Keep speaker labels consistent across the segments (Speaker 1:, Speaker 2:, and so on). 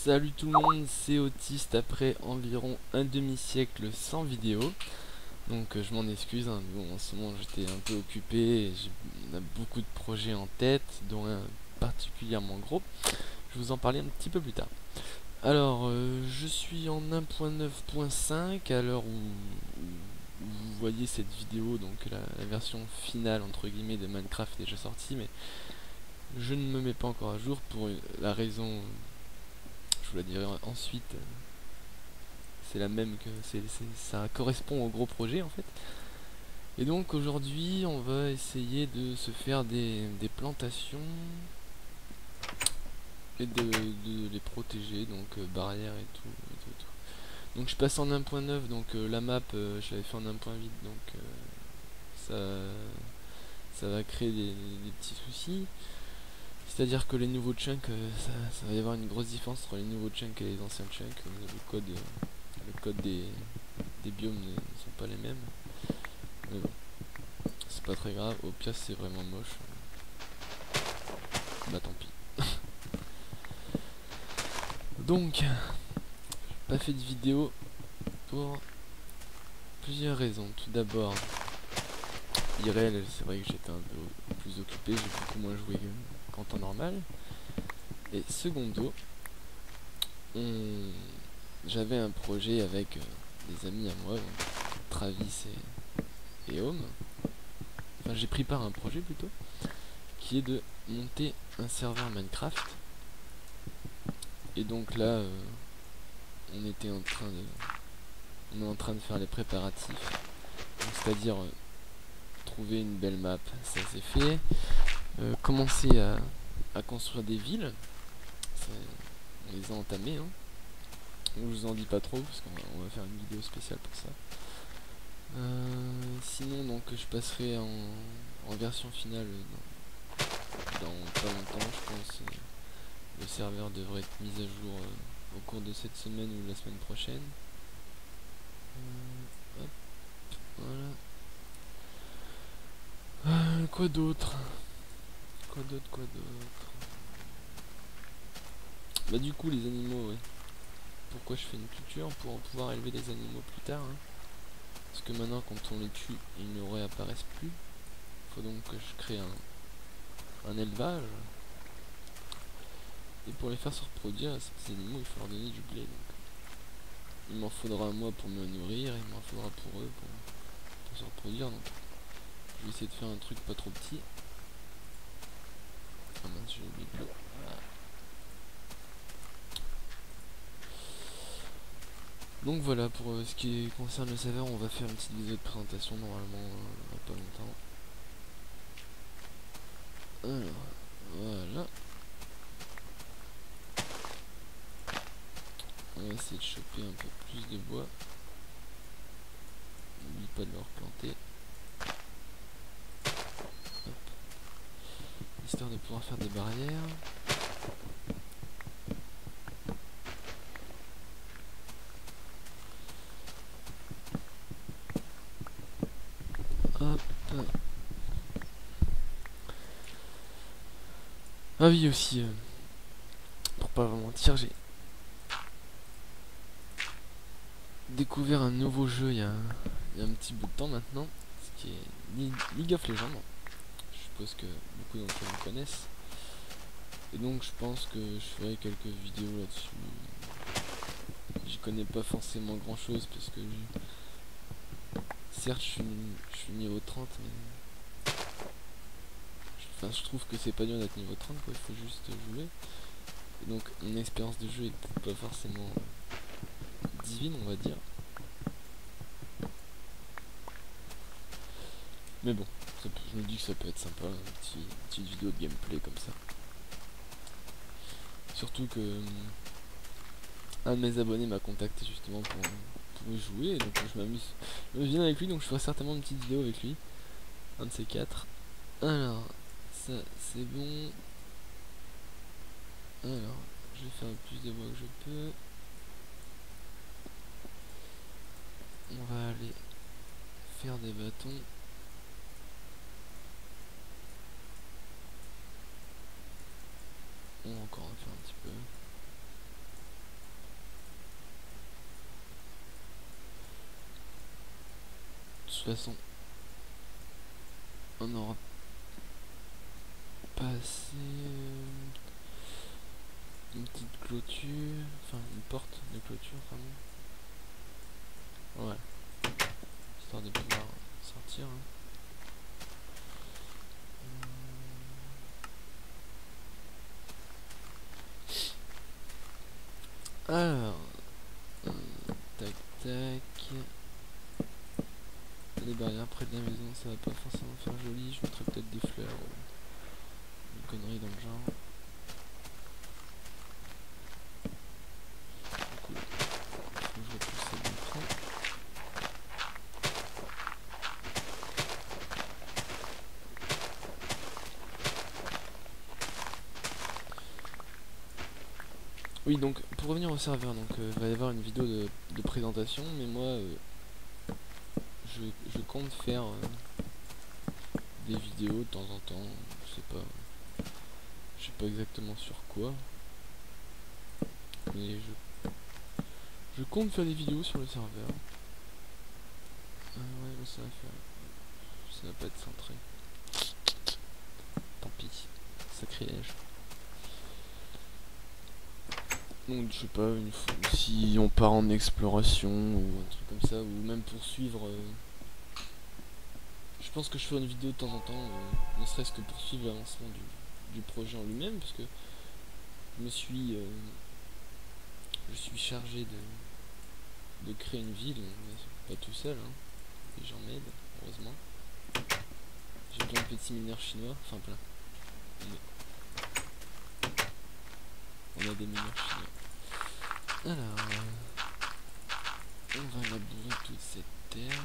Speaker 1: Salut tout le monde, c'est Autiste après environ un demi-siècle sans vidéo. Donc je m'en excuse, hein, bon, en ce moment j'étais un peu occupé, et on a beaucoup de projets en tête, dont un particulièrement gros. Je vais vous en parler un petit peu plus tard. Alors, je suis en 1.9.5 à l'heure où vous voyez cette vidéo, donc la version finale entre guillemets de Minecraft est déjà sortie, mais je ne me mets pas encore à jour pour la raison, je vous la dirai ensuite. C'est la même que ça correspond au gros projet en fait. Et donc aujourd'hui on va essayer de se faire des plantations et de les protéger, donc barrières et tout, Donc je passe en 1.9, donc la map je l'avais fait en 1.8, donc ça va créer des petits soucis. C'est-à-dire que les nouveaux chunks, ça va y avoir une grosse différence entre les nouveaux chunks et les anciens chunks. Le code des biomes ne sont pas les mêmes. Mais bon, c'est pas très grave. Au pire, c'est vraiment moche. Bah tant pis. Donc, pas fait de vidéo pour plusieurs raisons. Tout d'abord, IRL, c'est vrai que j'étais un peu plus occupé, j'ai beaucoup moins joué qu'en temps normal. Et secondo, j'avais un projet avec des amis à moi, donc Travis et Home. Enfin, j'ai pris part à un projet plutôt, qui est de monter un serveur Minecraft. Et donc là, on est en train de faire les préparatifs. C'est-à-dire trouver une belle map, ça c'est fait. Commencer à construire des villes, on les a entamées. Hein. Je vous en dis pas trop parce qu'on va faire une vidéo spéciale pour ça. Sinon donc je passerai en version finale dans pas longtemps, je pense. Le serveur devrait être mis à jour au cours de cette semaine ou la semaine prochaine. Hop, voilà. Quoi d'autre? Quoi d'autre? Bah du coup les animaux, ouais. Pourquoi je fais une culture? Pour pouvoir élever des animaux plus tard. Hein. Parce que maintenant quand on les tue, ils ne réapparaissent plus. Faut donc que je crée un élevage. Et pour les faire se reproduire, ces petits animaux, il faut leur donner du blé. Donc. Il m'en faudra moi pour me nourrir, il m'en faudra pour eux pour se reproduire. Donc je vais essayer de faire un truc pas trop petit. Ah mince, j'ai oublié de l'eau. Donc voilà, pour ce qui concerne le serveur, on va faire une petite vidéo de présentation normalement pas longtemps. Alors, voilà. On va essayer de choper un peu plus de bois. N'oublie pas de le replanter. Hop. Histoire de pouvoir faire des barrières. Hop. Ah oui aussi, pour pas vous mentir, j'ai découvert un nouveau jeu il y a un petit bout de temps maintenant, ce qui est League of Legends. Je suppose que beaucoup d'entre vous le connaissent. Et donc je pense que je ferai quelques vidéos là-dessus. J'y connais pas forcément grand chose parce que certes je suis niveau 30, mais je trouve que c'est pas dur d'être niveau 30 quoi, il faut juste jouer. Et donc mon expérience de jeu est pas forcément divine on va dire. Mais bon, je me dis que ça peut être sympa, une petite vidéo de gameplay comme ça. Surtout que un de mes abonnés m'a contacté justement pour y jouer, et donc je me viens avec lui, donc je ferai certainement une petite vidéo avec lui. Un de ces quatre. Alors, ça c'est bon. Alors, je vais faire le plus de bois que je peux. On va aller faire des bâtons. On va encore en faire un petit peu. toute façon, on aura passé une petite clôture, enfin une porte de clôture, pardon. Ouais, histoire de pouvoir sortir. Hein. Alors, tac tac. Les barrières près de la maison, ça va pas forcément faire joli. Je mettrai peut-être des fleurs ou une connerie dans le genre. Du coup, faut que je repousse ça d'un trait. Oui, donc pour revenir au serveur, donc il va y avoir une vidéo de présentation, mais moi je compte faire des vidéos de temps en temps, je sais pas exactement sur quoi, mais je compte faire des vidéos sur le serveur. Ouais, mais ça va pas être centré. Tant pis, sacrilège. Donc je sais pas, si on part en exploration ou un truc comme ça, ou même pour suivre. Je pense que je ferai une vidéo de temps en temps, ne serait-ce que pour suivre l'avancement du projet en lui-même, parce que je suis chargé de créer une ville, mais pas tout seul, hein. Les gens m'aident, heureusement. J'ai plein de petits mineurs chinois, enfin plein. On a des mineurs chinois. Alors, on va labourer toute cette terre.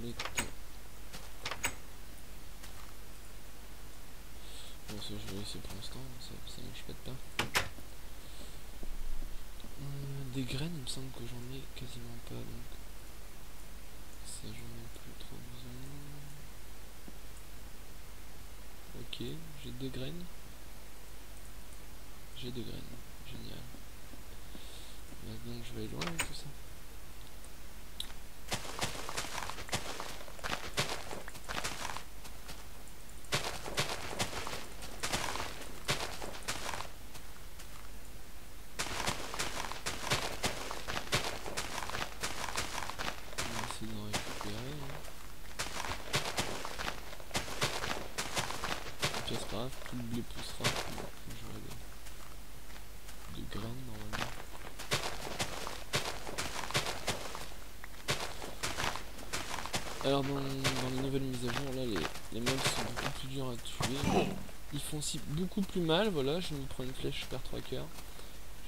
Speaker 1: Le temps. Bon, ça je vais laisser pour l'instant, ça mange pas de pain. Des graines, il me semble que j'en ai quasiment pas, donc ça j'en ai plus trop besoin. Ok, j'ai 2 graines. J'ai 2 graines, génial. Donc je vais aller loin avec tout ça. D'en récupérer. Puis c'est pas grave, plus le blé poussera, plus j'aurai de graines normalement. Alors dans les nouvelles mises à jour, là les mobs sont beaucoup plus durs à tuer. Ils font aussi beaucoup plus mal, voilà, je me prends une flèche, je perds 3 cœurs.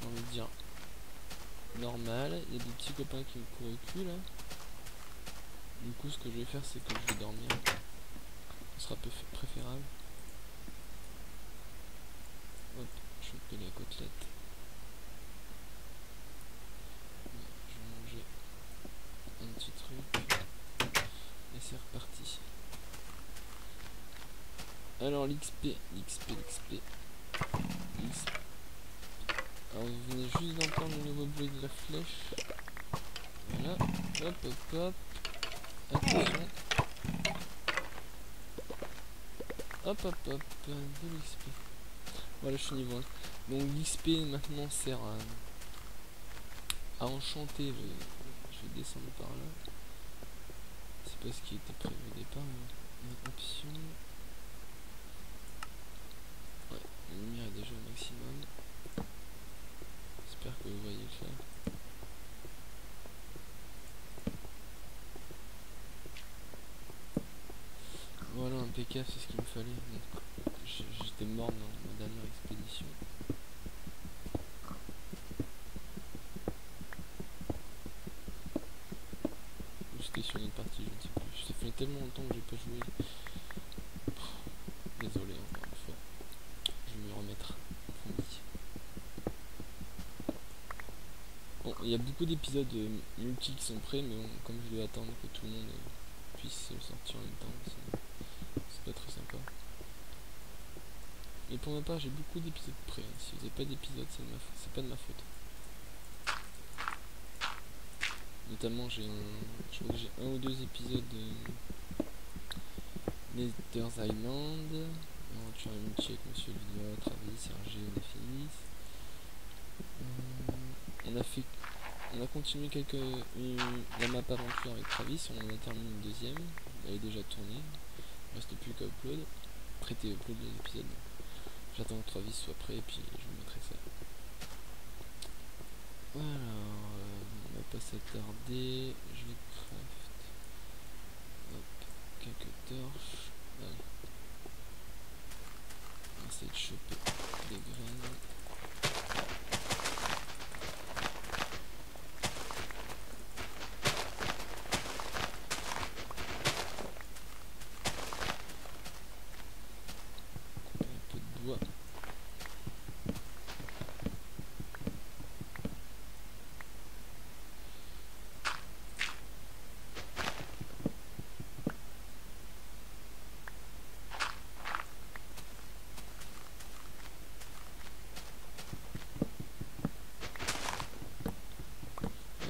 Speaker 1: J'ai envie de dire normal. Il y a des petits copains qui me courent au cul là. Du coup ce que je vais faire c'est que je vais dormir. Ce sera préférable. Hop, je vais peler la côtelette. Je vais manger un petit truc. Et c'est reparti. Alors l'XP. Alors vous venez juste d'entendre le nouveau bruit de la flèche. Voilà. Hop hop hop. Attention. Hop hop hop. De l'XP. Voilà, je suis niveau 1. Donc l'XP maintenant sert à enchanter le... Je vais descendre par là. C'est pas ce qui était prévu au départ. Mais... Option. Ouais, la lumière est déjà au maximum. J'espère que vous voyez ça. Voilà, impeccable, c'est ce qu'il me fallait. J'étais mort dans ma dernière expédition. J'étais sur une autre partie, je ne sais plus. Ça fait tellement longtemps que j'ai pas joué. Désolé encore une fois. Je vais me remettre. Promis. Bon, il y a beaucoup d'épisodes multi qui sont prêts, mais bon, comme je vais attendre que tout le monde puisse sortir en même temps, c'est pas très sympa. Mais pour ma part, j'ai beaucoup d'épisodes prêts. Si vous n'avez pas d'épisodes, c'est pas de ma faute. Notamment, je crois que j'ai un ou deux épisodes de Nether's Island, Aventure multi avec Monsieur Villa, Travis, Sergé, Nefis. On a continué la map aventure avec Travis, on en a terminé une deuxième, elle est déjà tournée, il reste plus qu'à upload, traiter upload les épisodes. J'attends que Travis soit prêt et puis je vous mettrai ça. Alors, on va pas s'attarder, je vais craft quelques torches. Allez. On va essayer de choper des graines.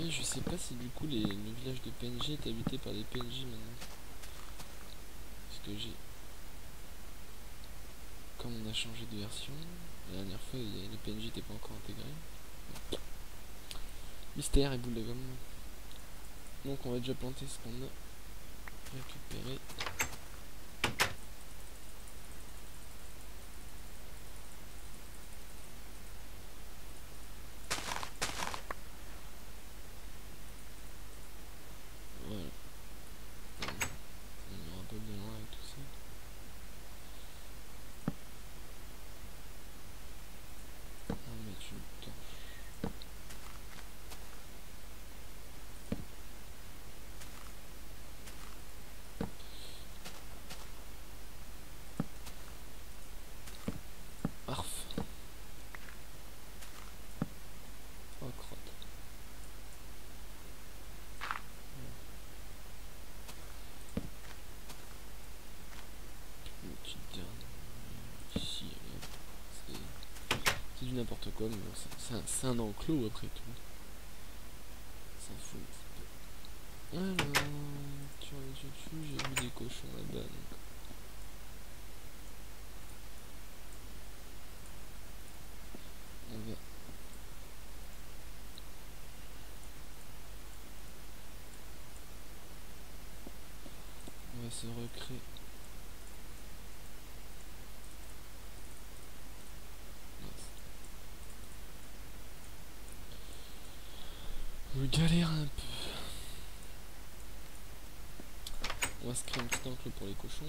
Speaker 1: Je sais pas si du coup le village de PNG est habité par des PNJ maintenant. Parce que comme on a changé de version, la dernière fois les PNJ n'étaient pas encore intégrés. Mystère et boule de gomme. Donc on va déjà planter ce qu'on a récupéré. C'est du n'importe quoi, mais bon, c'est un enclos après tout. Ça fout. Alors, sur les dessus, j'ai vu des cochons là-bas. On va se recréer. Je galère un peu. On va se créer un petit enclos pour les cochons.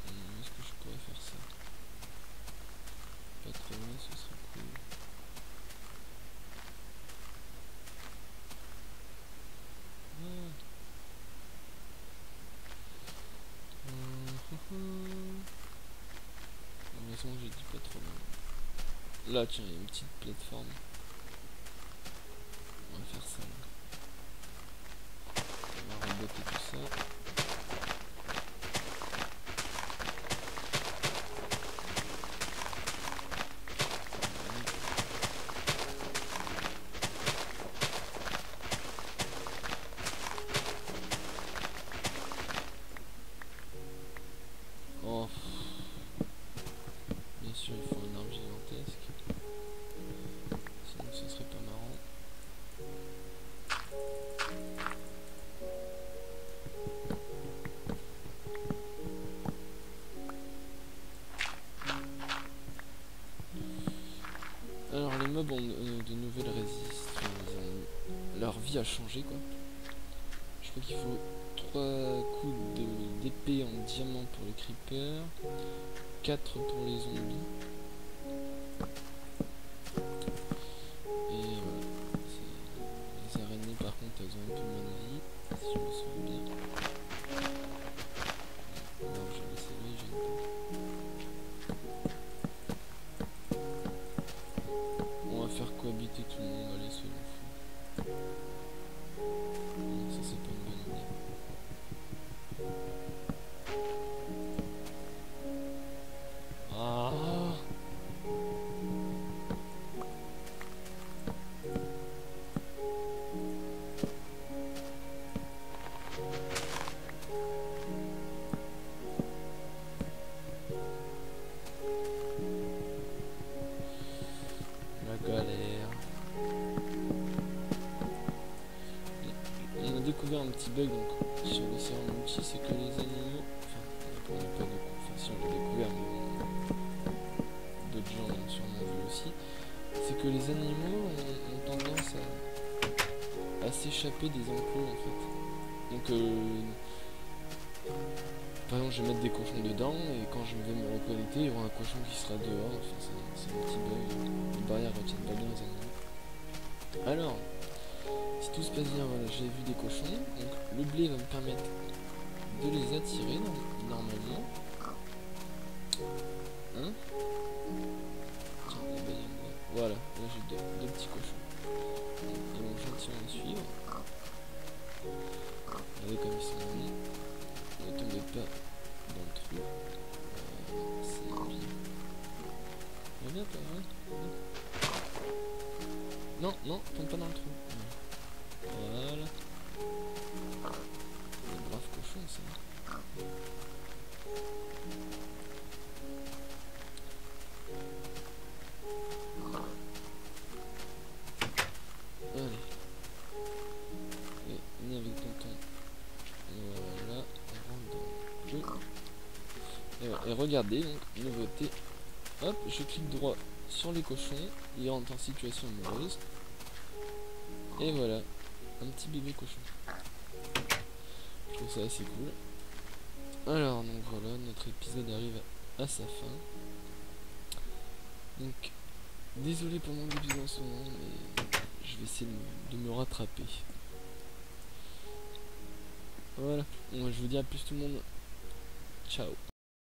Speaker 1: Est-ce que je pourrais faire ça? Pas trop loin, ce serait cool. Heureusement que j'ai dit pas trop loin. Là, tiens, il y a une petite plateforme. On va faire ça là. On va raboter tout ça. Oh. Bien sûr, il faut un arbre gigantesque. Sinon, ce serait pas marrant. Alors les mobs ont de nouvelles résistes, leur vie a changé quoi. Je crois qu'il faut 3 coups d'épée en diamant pour les creepers, 4 pour les zombies. Et voilà. Les araignées par contre elles ont un peu moins de vie, si je me souviens bien. Non, je vais essayer, j'aime pas. On va faire cohabiter tout le monde, allez, soyons fous. Non, ça c'est pas une bonne idée. Ah, la galère. On a découvert un petit bug donc sur le serveur multi, c'est que les animaux, enfin on n'a pas de enfin si on l'a découvert mais d'autres gens l'ont sûrement vu aussi, c'est que les animaux ont tendance à s'échapper des enclos en fait. Donc par exemple je vais mettre des cochons dedans et quand je vais me reconnecter il y aura un cochon qui sera dehors, enfin c'est un petit bug, les barrières retiennent pas bien les animaux. Alors, si tout se passe bien, voilà, j'ai vu des cochons, donc le blé va me permettre de les attirer normalement. Hein? Tiens, la baleine, voilà, là j'ai deux petits cochons. Ils vont gentiment me suivre. Regardez comme ils sont mis. Ne tombez pas dans le trou. C'est bien. Reviens pas, hein? Non, non, tombe pas dans le trou. Voilà. Le brave cochon, ça. Allez. Et venez avec tonton. Voilà, on rentre dans le jeu. Et, voilà. Et regardez, donc, nouveauté. Hop, je clique droit sur les cochons. Ils rentrent en situation amoureuse. Et voilà, un petit bébé cochon. Je trouve ça assez cool. Alors, donc voilà, notre épisode arrive à sa fin. Donc, désolé pour mon début en ce moment, mais je vais essayer de me rattraper. Voilà, bon, je vous dis à plus tout le monde. Ciao.